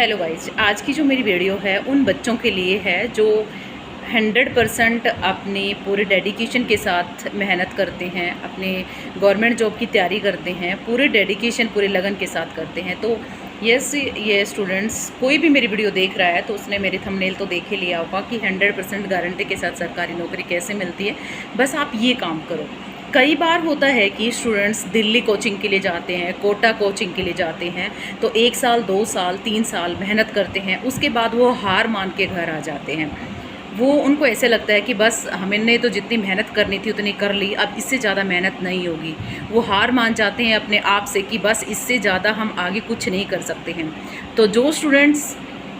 Hello guys, आज की जो मेरी वीडियो है उन बच्चों के लिए है जो 100% अपने पूरे डेडिकेशन के साथ मेहनत करते हैं, अपने गवर्नमेंट जॉब की तैयारी करते हैं, पूरे डेडिकेशन पूरे लगन के साथ करते हैं। तो ये स्टूडेंट्स कोई भी मेरी वीडियो देख रहा है तो उसने मेरी थंबनेल तो देख ही लिया होगा कि 100% गारंटी के साथ सरकारी नौकरी कैसे मिलती है। बस आप ये काम करो। कई बार होता है कि स्टूडेंट्स दिल्ली कोचिंग के लिए जाते हैं, कोटा कोचिंग के लिए जाते हैं, तो 1 साल 2 साल 3 साल मेहनत करते हैं, उसके बाद वो हार मान के घर आ जाते हैं। वो उनको ऐसे लगता है कि बस हमने तो जितनी मेहनत करनी थी उतनी कर ली, अब इससे ज़्यादा मेहनत नहीं होगी। वो हार मान जाते हैं अपने आप से कि बस इससे ज़्यादा हम आगे कुछ नहीं कर सकते हैं। तो जो स्टूडेंट्स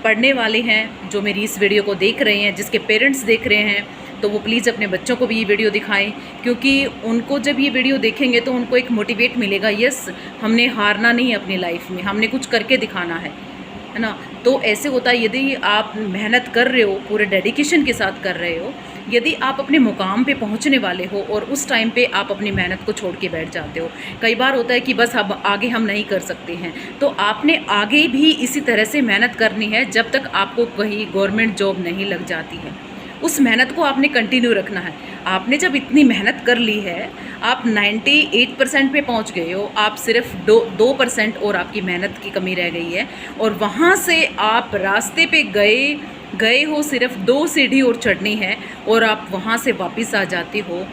पढ़ने वाले हैं, जो मेरी इस वीडियो को देख रहे हैं, जिसके पेरेंट्स देख रहे हैं, तो वो प्लीज़ अपने बच्चों को भी ये वीडियो दिखाएं, क्योंकि उनको जब ये वीडियो देखेंगे तो उनको एक मोटिवेट मिलेगा, यस हमने हारना नहीं है अपनी लाइफ में, हमने कुछ करके दिखाना है ना। तो ऐसे होता है, यदि आप मेहनत कर रहे हो, पूरे डेडिकेशन के साथ कर रहे हो, यदि आप अपने मुकाम पे पहुंचने वाले हो और उस टाइम पे आप अपनी मेहनत को छोड़ के बैठ जाते हो। कई बार होता है कि बस अब आगे हम नहीं कर सकते हैं, तो आपने आगे भी इसी तरह से मेहनत करनी है जब तक आपको कहीं गवर्नमेंट जॉब नहीं लग जाती है। उस मेहनत को आपने कंटिन्यू रखना है। आपने जब इतनी मेहनत कर ली है, आप 98% पे पहुंच गए हो, आप सिर्फ 2% और आपकी मेहनत की कमी रह गई है, और वहाँ से आप रास्ते पे गए हो, सिर्फ 2 सीढ़ी और चढ़नी है और आप वहाँ से वापस आ जाते हो,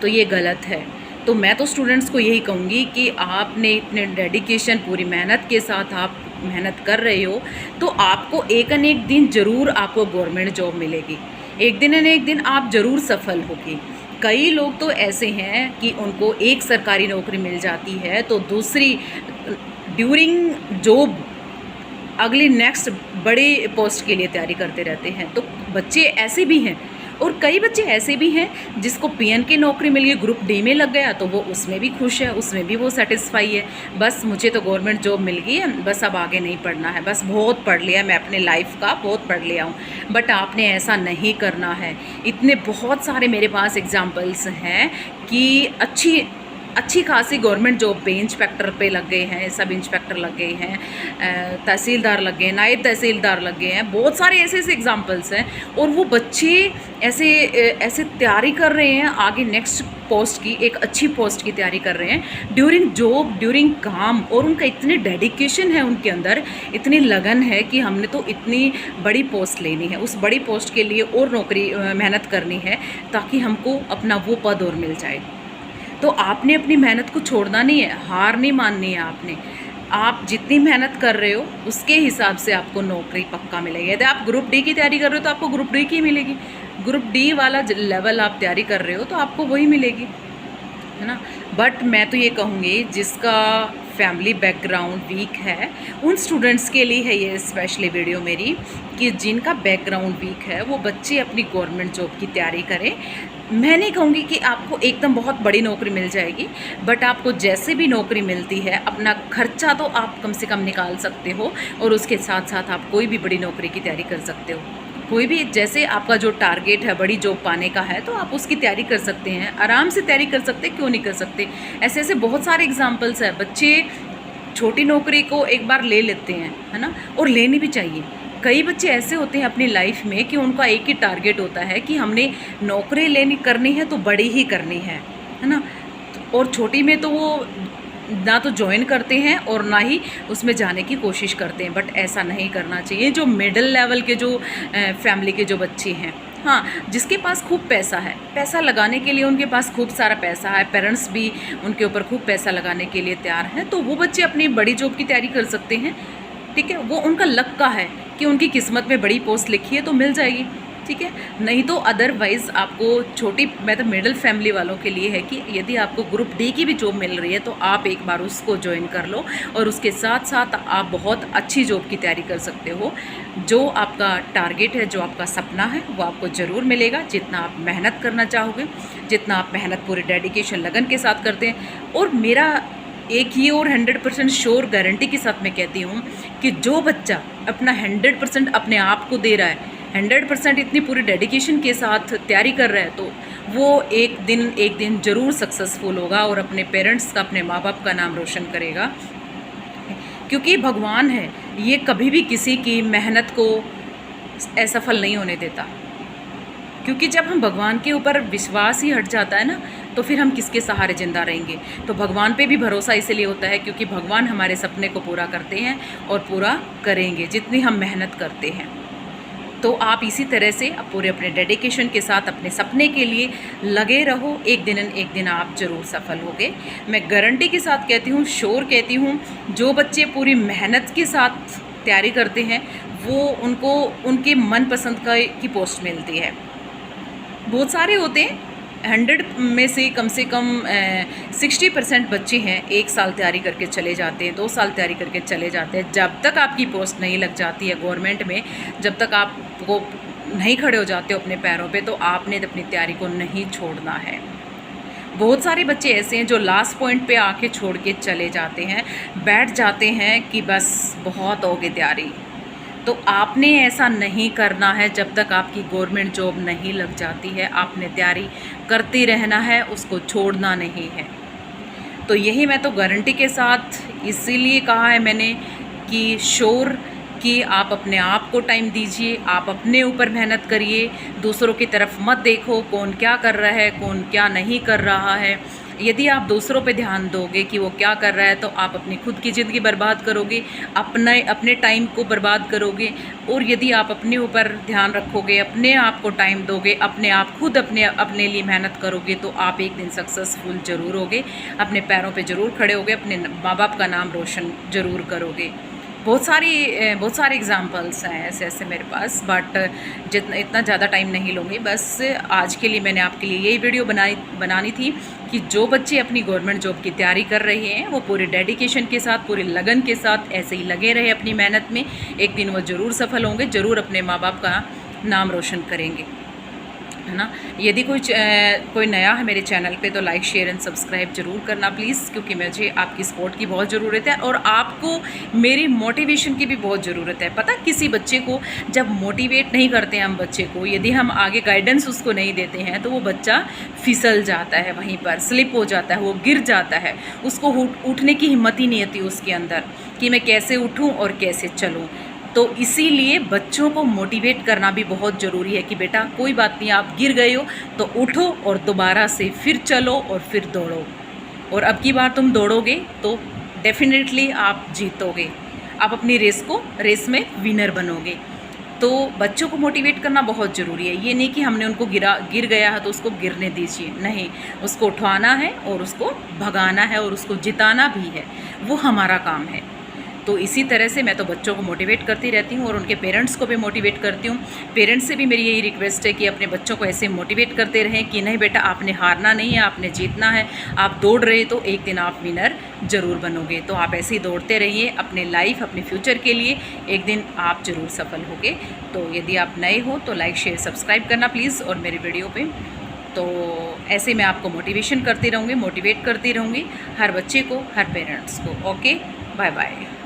तो ये गलत है। तो मैं तो स्टूडेंट्स को यही कहूँगी कि आपने इतने डेडिकेशन पूरी मेहनत के साथ आप मेहनत कर रहे हो, तो आपको एक न एक दिन ज़रूर आपको गवर्नमेंट जॉब मिलेगी। एक दिन न एक दिन आप ज़रूर सफल होगी। कई लोग तो ऐसे हैं कि उनको एक सरकारी नौकरी मिल जाती है तो दूसरी ड्यूरिंग जॉब अगली नेक्स्ट बड़े पोस्ट के लिए तैयारी करते रहते हैं। तो बच्चे ऐसे भी हैं, और कई बच्चे ऐसे भी हैं जिसको पीएन की नौकरी मिल गई, ग्रुप डी में लग गया तो वो उसमें भी खुश है, उसमें भी वो सेटिस्फाई है। बस मुझे तो गवर्नमेंट जॉब मिल गई है, बस अब आगे नहीं पढ़ना है, बस बहुत पढ़ लिया मैं, अपने लाइफ का बहुत पढ़ लिया हूँ। बट आपने ऐसा नहीं करना है। इतने बहुत सारे मेरे पास एग्जाम्पल्स हैं कि अच्छी खासी गवर्नमेंट जॉब पे इंस्पेक्टर पे लग गए हैं, सब इंस्पेक्टर लग गए हैं, तहसीलदार लग गए, नायब तहसीलदार लग गए हैं, बहुत सारे ऐसे एग्जांपल्स हैं। और वो बच्चे ऐसे तैयारी कर रहे हैं आगे नेक्स्ट पोस्ट की, एक अच्छी पोस्ट की तैयारी कर रहे हैं ड्यूरिंग जॉब, ड्यूरिंग काम, और उनका इतनी डेडिकेशन है, उनके अंदर इतनी लगन है कि हमने तो इतनी बड़ी पोस्ट लेनी है, उस बड़ी पोस्ट के लिए और नौकरी मेहनत करनी है ताकि हमको अपना वो पद और मिल जाए। तो आपने अपनी मेहनत को छोड़ना नहीं है, हार नहीं माननी है आपने। आप जितनी मेहनत कर रहे हो उसके हिसाब से आपको नौकरी पक्का मिलेगी। यदि आप ग्रुप डी की तैयारी कर रहे हो तो आपको ग्रुप डी की मिलेगी, ग्रुप डी वाला लेवल आप तैयारी कर रहे हो तो आपको वही मिलेगी, है ना। बट मैं तो ये कहूँगी जिसका फैमिली बैकग्राउंड वीक है उन स्टूडेंट्स के लिए है ये स्पेशली वीडियो मेरी, कि जिनका बैकग्राउंड वीक है वो बच्चे अपनी गवर्नमेंट जॉब की तैयारी करें। मैं नहीं कहूँगी कि आपको एकदम बहुत बड़ी नौकरी मिल जाएगी, बट आपको जैसे भी नौकरी मिलती है अपना खर्चा तो आप कम से कम निकाल सकते हो, और उसके साथ साथ आप कोई भी बड़ी नौकरी की तैयारी कर सकते हो। कोई भी, जैसे आपका जो टारगेट है बड़ी जॉब पाने का है तो आप उसकी तैयारी कर सकते हैं, आराम से तैयारी कर सकते हैं, क्यों नहीं कर सकते। ऐसे ऐसे बहुत सारे एग्जाम्पल्स हैं। बच्चे छोटी नौकरी को एक बार ले लेते हैं, है ना, और लेनी भी चाहिए। कई बच्चे ऐसे होते हैं अपनी लाइफ में कि उनका एक ही टारगेट होता है कि हमने नौकरी करनी है तो बड़ी ही करनी है ना। और छोटी में तो वो ना तो ज्वाइन करते हैं और ना ही उसमें जाने की कोशिश करते हैं। बट ऐसा नहीं करना चाहिए। जो मिडिल लेवल के जो फैमिली के जो बच्चे हैं, हाँ, जिसके पास खूब पैसा है, पैसा लगाने के लिए उनके पास खूब सारा पैसा है, पेरेंट्स भी उनके ऊपर खूब पैसा लगाने के लिए तैयार हैं, तो वो बच्चे अपनी बड़ी जॉब की तैयारी कर सकते हैं। ठीक है, वो उनका लक का है कि उनकी किस्मत में बड़ी पोस्ट लिखी है तो मिल जाएगी। ठीक है, नहीं तो अदरवाइज़ आपको छोटी, मैं तो मिडिल फैमिली वालों के लिए है कि यदि आपको ग्रुप डी की भी जॉब मिल रही है तो आप एक बार उसको ज्वाइन कर लो, और उसके साथ साथ आप बहुत अच्छी जॉब की तैयारी कर सकते हो। जो आपका टारगेट है, जो आपका सपना है, वो आपको ज़रूर मिलेगा जितना आप मेहनत करना चाहोगे, जितना आप मेहनत पूरी डेडिकेशन लगन के साथ करते हैं। और मेरा एक ही और 100% श्योर गारंटी के साथ मैं कहती हूँ कि जो बच्चा अपना 100% अपने आप को दे रहा है, 100% इतनी पूरी डेडिकेशन के साथ तैयारी कर रहा है, तो वो एक दिन ज़रूर सक्सेसफुल होगा और अपने पेरेंट्स का, अपने माँ बाप का नाम रोशन करेगा। क्योंकि भगवान है, ये कभी भी किसी की मेहनत को असफल नहीं होने देता, क्योंकि जब हम भगवान के ऊपर विश्वास ही हट जाता है ना, तो फिर हम किसके सहारे ज़िंदा रहेंगे। तो भगवान पे भी भरोसा इसलिए होता है क्योंकि भगवान हमारे सपने को पूरा करते हैं और पूरा करेंगे जितनी हम मेहनत करते हैं। तो आप इसी तरह से पूरे अपने डेडिकेशन के साथ अपने सपने के लिए लगे रहो, एक दिन आप ज़रूर सफल होगे। मैं गारंटी के साथ कहती हूँ, श्योर कहती हूँ, जो बच्चे पूरी मेहनत के साथ तैयारी करते हैं वो उनको उनके मनपसंद की पोस्ट मिलती है। बहुत सारे होते हैं, 100 में से कम 60% बच्चे हैं 1 साल तैयारी करके चले जाते हैं, 2 साल तैयारी करके चले जाते हैं। जब तक आपकी पोस्ट नहीं लग जाती है गवर्नमेंट में, जब तक आपको नहीं खड़े हो जाते हो अपने पैरों पे, तो आपने अपनी तैयारी को नहीं छोड़ना है। बहुत सारे बच्चे ऐसे हैं जो लास्ट पॉइंट पे आके छोड़ के चले जाते हैं, बैठ जाते हैं कि बस बहुत हो गई तैयारी। तो आपने ऐसा नहीं करना है। जब तक आपकी गवर्नमेंट जॉब नहीं लग जाती है, आपने तैयारी करते रहना है, उसको छोड़ना नहीं है। तो यही मैं तो गारंटी के साथ इसीलिए कहा है मैंने कि श्योर कि आप अपने आप को टाइम दीजिए, आप अपने ऊपर मेहनत करिए, दूसरों की तरफ मत देखो कौन क्या कर रहा है, कौन क्या नहीं कर रहा है। यदि आप दूसरों पे ध्यान दोगे कि वो क्या कर रहा है, तो आप अपनी खुद की ज़िंदगी बर्बाद करोगे, अपने टाइम को बर्बाद करोगे। और यदि आप अपने ऊपर ध्यान रखोगे, अपने आप को टाइम दोगे, अपने आप खुद अपने लिए मेहनत करोगे, तो आप एक दिन सक्सेसफुल ज़रूर होगे, अपने पैरों पे ज़रूर खड़े होगे, अपने माँ बाप का नाम रोशन ज़रूर करोगे। बहुत सारे एग्ज़ाम्पल्स हैं ऐसे मेरे पास, बट इतना ज़्यादा टाइम नहीं लूँगी। बस आज के लिए मैंने आपके लिए यही वीडियो बनानी थी कि जो बच्चे अपनी गवर्नमेंट जॉब की तैयारी कर रहे हैं वो पूरे डेडिकेशन के साथ, पूरे लगन के साथ ऐसे ही लगे रहे अपनी मेहनत में। एक दिन वो ज़रूर सफल होंगे, ज़रूर अपने माँ बाप का नाम रोशन करेंगे, है ना। यदि कोई नया है मेरे चैनल पे तो लाइक शेयर एंड सब्सक्राइब ज़रूर करना प्लीज़, क्योंकि मुझे आपकी सपोर्ट की बहुत ज़रूरत है और आपको मेरी मोटिवेशन की भी बहुत ज़रूरत है। पता, किसी बच्चे को जब मोटिवेट नहीं करते हैं हम बच्चे को, यदि हम आगे गाइडेंस उसको नहीं देते हैं, तो वो बच्चा फिसल जाता है, वहीं पर स्लिप हो जाता है, वो गिर जाता है, उसको उठने की हिम्मत ही नहीं होती उसके अंदर कि मैं कैसे उठूँ और कैसे चलूँ। तो इसीलिए बच्चों को मोटिवेट करना भी बहुत ज़रूरी है कि बेटा कोई बात नहीं, आप गिर गए हो तो उठो और दोबारा से फिर चलो और फिर दौड़ो, और अब की बार तुम दौड़ोगे तो डेफिनेटली आप जीतोगे, आप अपनी रेस में विनर बनोगे। तो बच्चों को मोटिवेट करना बहुत ज़रूरी है। ये नहीं कि हमने उनको गिर गया है तो उसको गिरने दीजिए, नहीं, उसको उठाना है और उसको भगाना है और उसको जिताना भी है, वो हमारा काम है। तो इसी तरह से मैं तो बच्चों को मोटिवेट करती रहती हूँ और उनके पेरेंट्स को भी मोटिवेट करती हूँ। पेरेंट्स से भी मेरी यही रिक्वेस्ट है कि अपने बच्चों को ऐसे मोटिवेट करते रहें कि नहीं बेटा, आपने हारना नहीं है, आपने जीतना है, आप दौड़ रहे तो एक दिन आप विनर ज़रूर बनोगे। तो आप ऐसे ही दौड़ते रहिए अपने लाइफ, अपने फ्यूचर के लिए, एक दिन आप ज़रूर सफल होगे। तो यदि आप नए हो तो लाइक शेयर सब्सक्राइब करना प्लीज़ और मेरे वीडियो पर। तो ऐसे मैं आपको मोटिवेशन करती रहूँगी, मोटिवेट करती रहूँगी हर बच्चे को, हर पेरेंट्स को। Okay, bye bye.